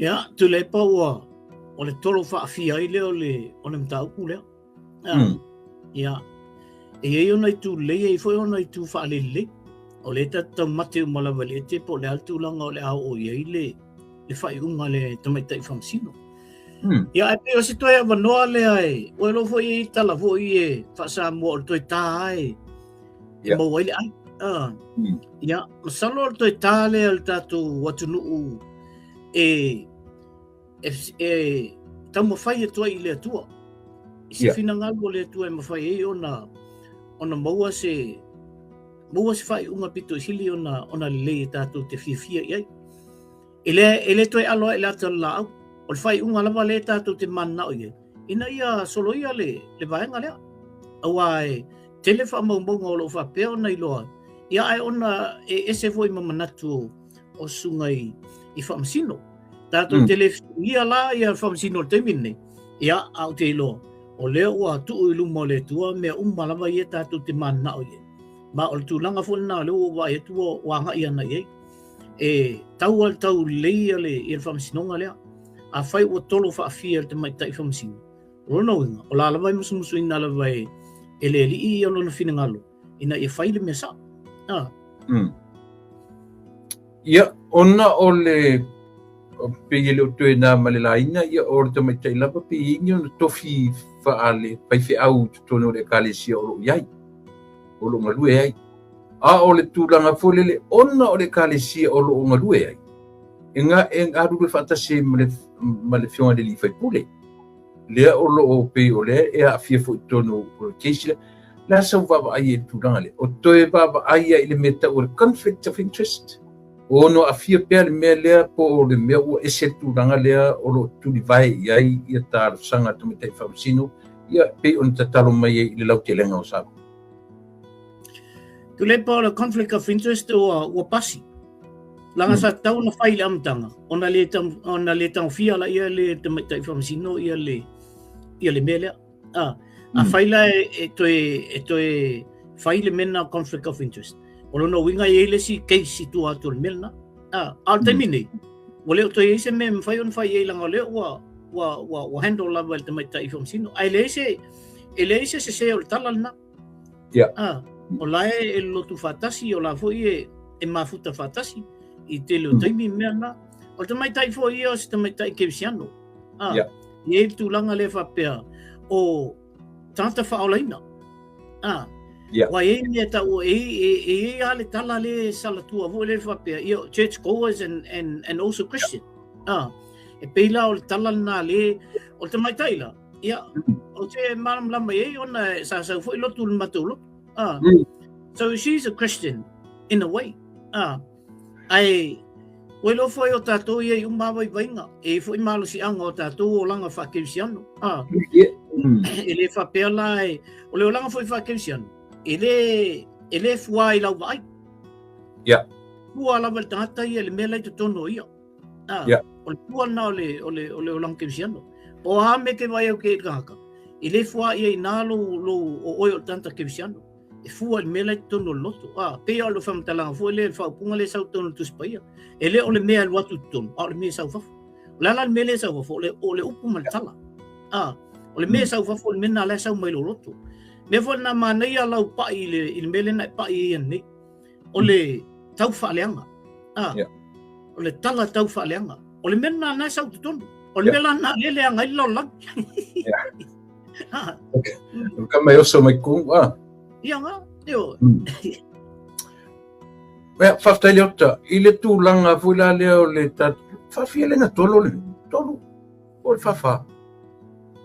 Ya, tu le pa wa o le tolo whaafia i leo o le mtau ku leo. Ya, e ei ona i tu lei e foi ona i tu whaalele. O le tata mate o malawale te po le altu langa o le au o iei le whai unga le tamaitai whamsino. Ya, e peo si toi awa noa le ai, o e lo foi i tala foi e whasa mua o toi tā ai. E mawai le ai. Ya, masalo o toi tā le al tatu watunu tau mawhai e tua i le atua. I se fina ngalo le atua e mawhai e ona maua se whai unga pito i sili ona le e tatu te fia i ai. Ele toi aloa e le ata la au. O le whai unga lava le tatu te mana o i ai. Ina ia solo ia le vaenga lea. Awa e tele wha maunga o lo wha peo nei loa. Ia ai ona e ese voi mamanatu o sunga i whamasino. Tātou tele ia la ia whamasino te mine. Ia au te loa. O leo ua tuu i luma o le tua mea umalawa i e tātou te mana o i. Ma o le tūlanga whona leo wa e tua wanga i ana i. E tau al tau leia le i le whamasinonga lea. A whai ua tolo whaafia le te maitai whamasino. Rona winga, o la lawai musumusu ina lawai e le li i alo na whina ngalo. Ina i whai le mea sa. Ia, ona o le pege le o toe nā malelaina, ia o le tamaitai lava pe ingi ona tofi whaale, pai whi au tutono le kālesia o lo iai. O lo ngalue ai. A o le tūlanga fōlele, ona o le kālesia o lo ngalue ai. E ngā ruru whatase ma le fionga le li whai pule. Lea o lo o pe o lea, e a fia fo tono o le keisile, la sau vava ai e tūlanga le. O toe vava ai e le meta o le conflict of interest. O no a fia pea le mea lea po o le mea ua ese tūlanga lea o lo tuli vai iai ia tā sanga tumitai whamasino, ia pe on tatalo mai e le lau te lenga o sabu. Tu le pa o le conflict of interest o pasi. Langa sa tau na whai le amtanga. Ona le tau fia la ia le tamaitai whamasino ia le mea lea. A whai la e toe whai le mena conflict of interest. O lono winga i ele si keisi tu atu le melna. Al taimine. O leo toi eise me mwhai on whai e langa leo wa handle lava le tamaitai whamasino. A ele eise se o le talalna. O lae e lotu whatasi o la foi e mafuta whatasi. I te leo taimi mea na. O tamaitai foi o se tamaitai kevisiano. I e tūlanga le whapea o tanta whaolaina. Wa e mea tau e ale tala le salatua vo le whapea. I church goers and also Christian. E peila o le tala na le o tamaitai la. Ia, o te maram lama e ona sa foi lotu le matolo. So she's a Christian in a way. Ai welo foi o tatou ia umawa i vainga. E foi malo si anga o tatou o langa whakewisiano. E le whapea lai, o le o langa foi whakewisiano. E le fua i lau vai. Fua lava le tangata ia le mea lai tono ia. O le fua na o le o langa kewisiano. O ha me ke vai au ke kaka. E le fua ia i nalo o oi o tanta kewisiano. E fua le mea lai tono loto. Pea o le whamatalanga fua le whaupunga le sau tono tuspaia. E le o le mea le watu tono. O le mea sau fafu. Lala le mea le sau fafu. O le upu malatala. O le mea sau fafu. O le mea le sau mailo loto. Mea fua na mana ia lau pai i le mea le na pai i ane. O le tau whaaleanga. O le tala tau whaaleanga. O le mea na sau tono. O le mea na le leanga i lau lang. Ka mai oso mai kung. Ia nga, eo. Mea, whaftai leota, i le tūlanga fuila leo le tatu, whawhia le na tolo le, tolo, o le whawha.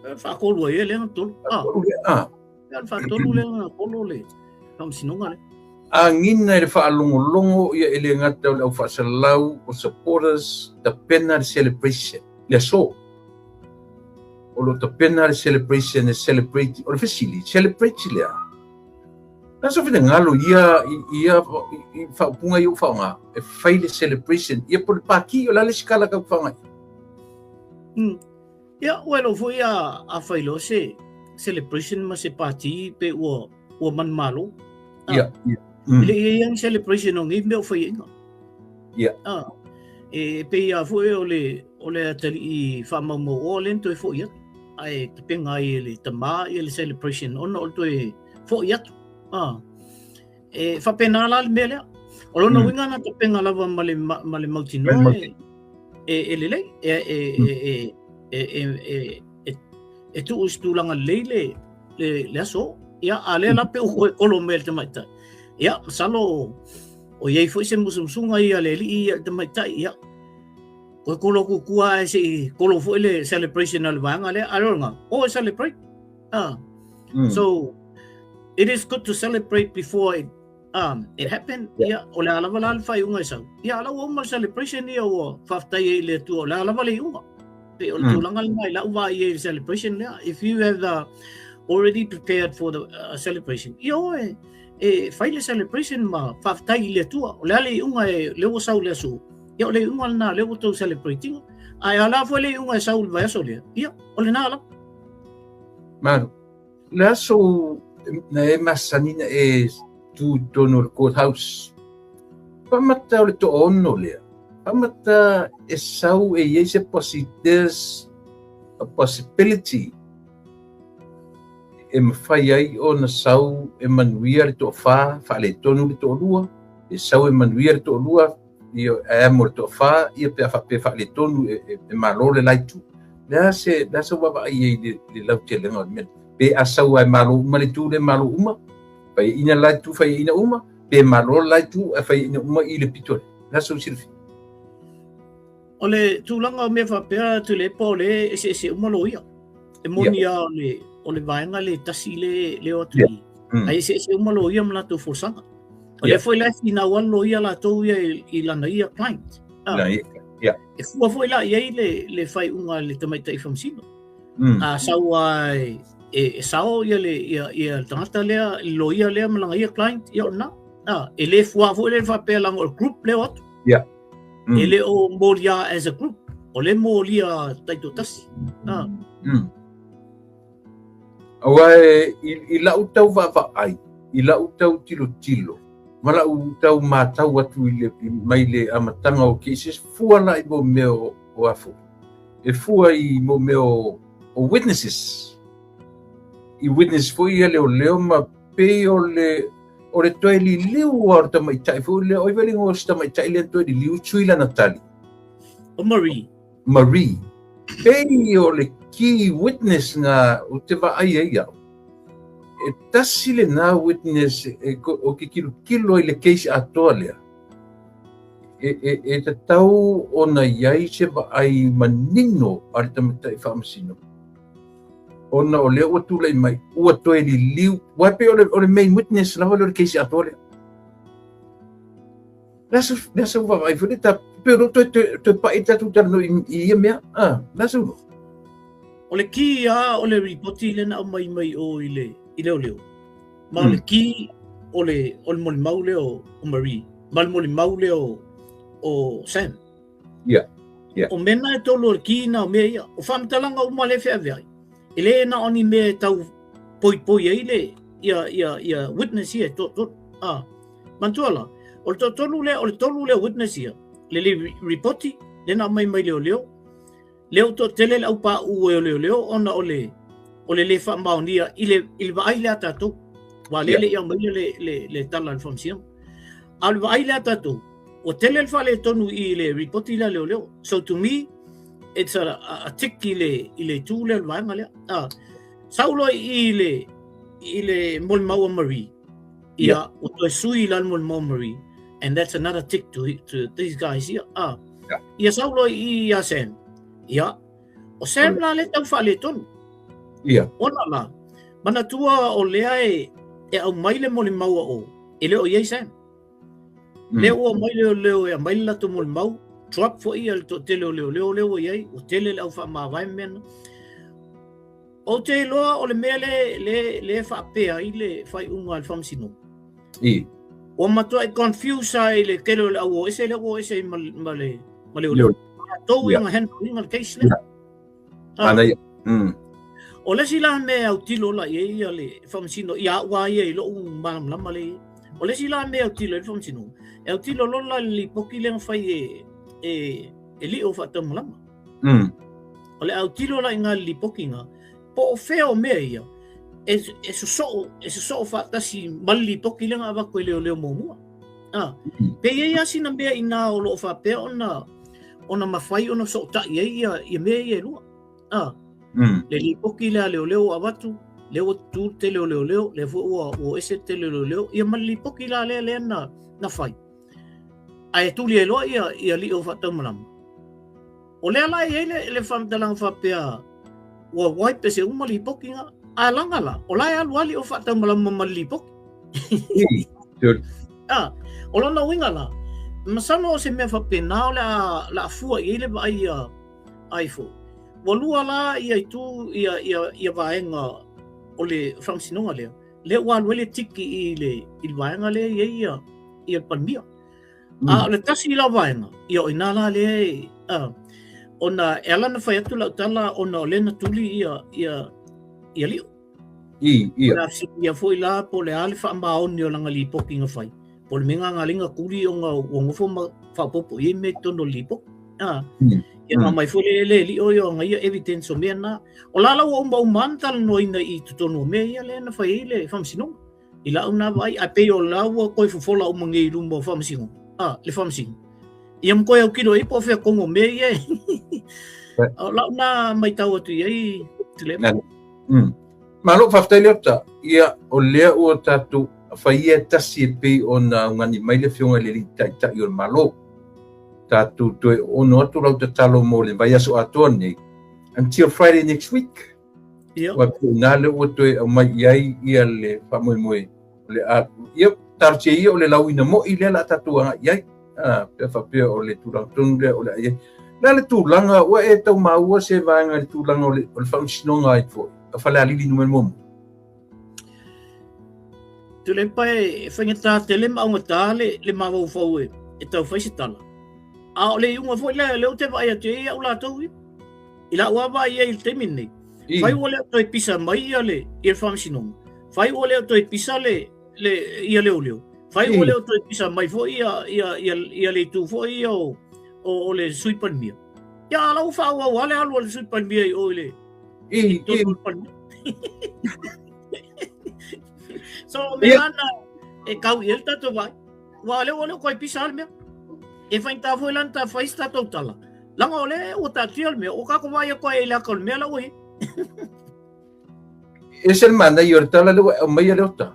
Whakolu e le na tolo. Whakolu le na tolo le, whamsinonga le. A ngina e le whaalongolongo ia e le ngata o le au whaasalau o supporters, the pena le celebration, le so. O lo ta pena le celebration e celebrate, o le fesili, celebrate lea. Nasa fina ngalo ia whaupunga i uwhaonga, e whaile celebration, ia po le pāki o lale sikala ka uwhaonga. Ia, welo foi a whailo se celebration ma se pāti pe ua man malo. Ia. Le iang celebration o ngi meo whai inga. Ia. E pe ia foi o ole tali I whamamo o lento e fo ia. Ai te penga I le tama I le celebration ona o toi fo ia. E whapena la le mea. O lona winga na te penga lava male mauti noa e lelei. E tu ustulanga leile le aso. Ia ale la pe o kolo mele te maita. Ia salo o iei foi se musumsunga ia le li ia te maita ia. Ko kolo ku kua e se kolo foi le celebration al vanga le alonga. O celebrate. So it is good to celebrate before it happened. Ia o le alava la fai unga sa. Ia ala o celebration ia o faftai le tu o le alava le unga. Pe o tu langa mai la wa ia celebration le. If you have already prepared for the celebration. Ia e fai le celebration ma faftai le tu o le ale unga e le o sau le su. Ia o le unga na le o tu celebrating. Ai ala foi le unga sau le vai so le. Ia o le na ala. Mano. Le so na e masanina e tu tono le courthouse. Pamata o le to ono le. Pamata e sau e se there's a possibility e mawhai ai o na sau e manuia le to wha le tonu le to lua. E sau e manuia le to lua I e amo le to wha I pe wha le tonu e malo le laitu. Lea se wawa ai le lau te lenga o mena. Pe a sau ai malo uma le tu le malo uma. Pai ina laitu fai ina uma. Pe malo laitu e fai ina uma I le pitore. Lea sau silfi. O le tūlanga me whapea tu le po le e se uma loia. E moni o le vaenga le tasi le o atu I. Ai se uma loia mna tu forsanga. O le foi la fina wan loia la tau I lana ia client. E fua foi la iei le fai unga le tamaitai whamsino. A sau ai e sao ia le tangata lea loia lea malanga ia client ia o na. E le fua foi le whapea langa o group le o atu. E le o molia as a group. O le molia taito tasi. Awa I lau tau wawa ai. I lau tau tilo. Mala u tau mātau atu I mai le amatanga o cases. Fua la I mo meo o afu. E fua I mo meo o witnesses. I witness foi ia leo ma pe o le toi li liu o ta mai tai foi le oi veli o sta mai tai le toi li liu chuila Natali. O Marie. Pe o le key witness na o te va ai ia. E tasi le na witness o ke kilo I le case atoa lea. E te tau o na iai se va ai manino ar ta mai tai whamasino. Ona o leo tu lai mai ua toi li liu wape o le main witness lava le case atoa lea. Nasa uwa vai fune ta pero toi paita tu tano I ia mea. Nasa uwa. O le ki o le ripoti le na mai o I leo. Ma o le ki o le moli mau leo o Marie. Ma le moli mau leo o Sam. O mena e tolo le ki na o mea ia. O whamatalanga o ma le whea veai. E le na oni me tau poi ai le ia witness ia mantuala. O le tolu le witness ia. Le ripoti le na mai leo. Leo to tele au pa u leo ona o le wha maonia I le vaai le atatu. Wa lele ia mai le tala le whamsiam. A le vaai le atatu. O tele le wha le tonu I le ripoti la leo. So to me, it's a tick I le tū le vaenga lea. Saulo I le mol mau Marie. Ia, o toi sui la mol mau Marie. And that's another tick to these guys here. Ia saulo I Sam. Ia, o Sam la le tau wha le tonu. Ona la, mana tua o lea e au mai le moli mau o. E leo iei Sam. Leo o mai leo e mai la tu moli mau. Drop fo ia to tele o leo iei. O tele le au wha mawai mena. O te loa o le mea le wha apea I le whai unga al whamsino. O matua e confuse ai le kelo le au o ese leo o ese ma leo. Tau inga handling al case le. O le sila me au tilo la ia le whamsino. Ia wa ia I lo malam lama le. O le sila me au tilo le whamsino. E au tilo lola li poki le whai e li o wha tamu lama. O le au tilo la inga lipokinga. Po o feo mea ia. E so whaatasi mali poki lenga awa koe leo momua. Pe ia sina mea ina o loo whapea ona mawhai ona so ta ia mea ia lua. Le lipoki lea leo awatu. Leo tu te leo le fu o ese te leo ia mali poki la lea na whai. Ai tuli e loa ia li o whatau malamu. O lea lai ele le whamtalang whapea ua waipe se umali poki nga a langa la. O lai alu ali o whatau malamu mali poki. O lona winga la. Masano o se mea whape nao la afua i ele ba ai fo. Walua la ia itu ia vaenga o le whamsinonga lea. Le ua alu ele tiki i vaenga lea ia panmia. Le tasi la vaenga. Ia o inala le ona ela na whai atu lau tala ona o lena tuli ia lio. Ia ia foi la po le ale wha maoni o langa lipoki nga whai. Po le menga ngalinga kuri o ngā ngofo ma whapopo i me tono lipo. Ia ngā mai fole le li o ia ngai evidence o mea na. O lala o umantala no ina i tutono mea ia le na whai le whamsinonga. I lau na vai a pe o lau koe fufola o mangi rumbo whamsinonga. Le whamsinonga. Ia mkoe au kilo i po whea kongo mea ia. O lau na mai tau atu iai tule. Malo whaftaile ota, ia o lea ua tatu whaia tasi e pei o na ngani maile whionga le li tai o malo. Tatu toe ono atu rau te talo mo le vai aso atoa nei. Until Friday next week. Wa puna le ua toe au mai iai ia le whamoemoe. Ia tarche ia o le lau ina mo i lea la tatu anga iai. Pea whapea o le tūrang tonu lea o le iai. Lea le tūlanga, ua e tau maua se vaenga le tūlanga o le whamsinonga ai fo. Whale alili numen momu. Tule pai whangata te le maunga tā le mawau whau e tau whaise tala. A o le iunga fwoi leo te vai a te ia ula tau i. I la ua vai ia il te minne. Whai ua leo toi pisa mai ia le i el whamsinonga. Whai ua leo toi pisa le ia leo. Whai ua leo toi pisa mai fwoi ia le tu fwoi ia o le suipan mia. Ia lau whau au ale alu le suipan mia i o le. So me ana e kau i el tato vai. Wa leo koe pisa al mea. E whain tā fwoi lan tā whais tātou tala. Langa ole o tā tial mea, o kako vai a koe e lea kaul mea lau e. E ser mana i ora tala leo o mai a leo ta.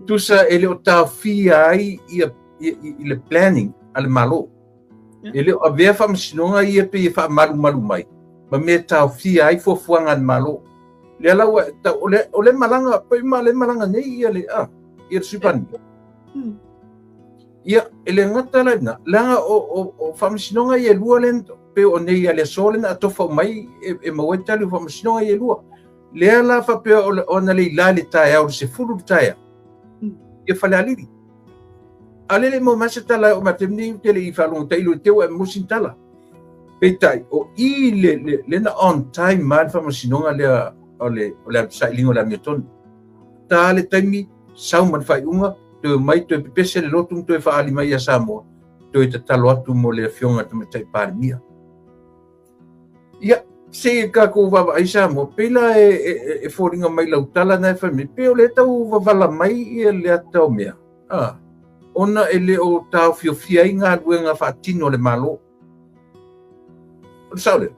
Tusa e leo tā whia ai i le planning ale malo. E leo a vea whamsinonga i e pe e wha malu mai. Ma me tā whia ai fuafuanga ale malo. Lea lau o le malanga, pai ma le malanga nei i le supani. Ia, ele ngata lai na, langa o whamsinonga i e lua lento, pe o nei ale so lena atofa mai e mawetali o whamsinonga i e lua. Lea la whapea o na le ilale tae au se furu tae. Ia whale aliri. Alele mo masa tala o matemni tele i whalonga tailu tewa e musin tala. Pe tai, o i lena on time maan whamsinonga lea o le sailingo la miotoni. Tā le taimi, sau man whai unga, te mai te pepese le lotung te whaali mai a Samoa, te te talo atu mo le whionga te matai pāri mia. Ia, se e kako wawa ai Samoa, pela e whoringa mai lau tala nai whami, pe o le tau wawala mai i le atau mea. Ona e le o tau whiofia i ngā luenga whaatino le malo. Sao le?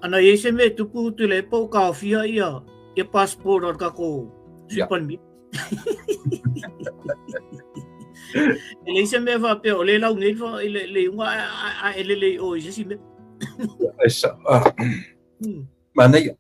Ana e se me tupu tu le po ka fia ia e passport ar kako supan mi. Ele se me va pe o le lau nei fa le unga a ele le o se si me. Esa. Mana ia.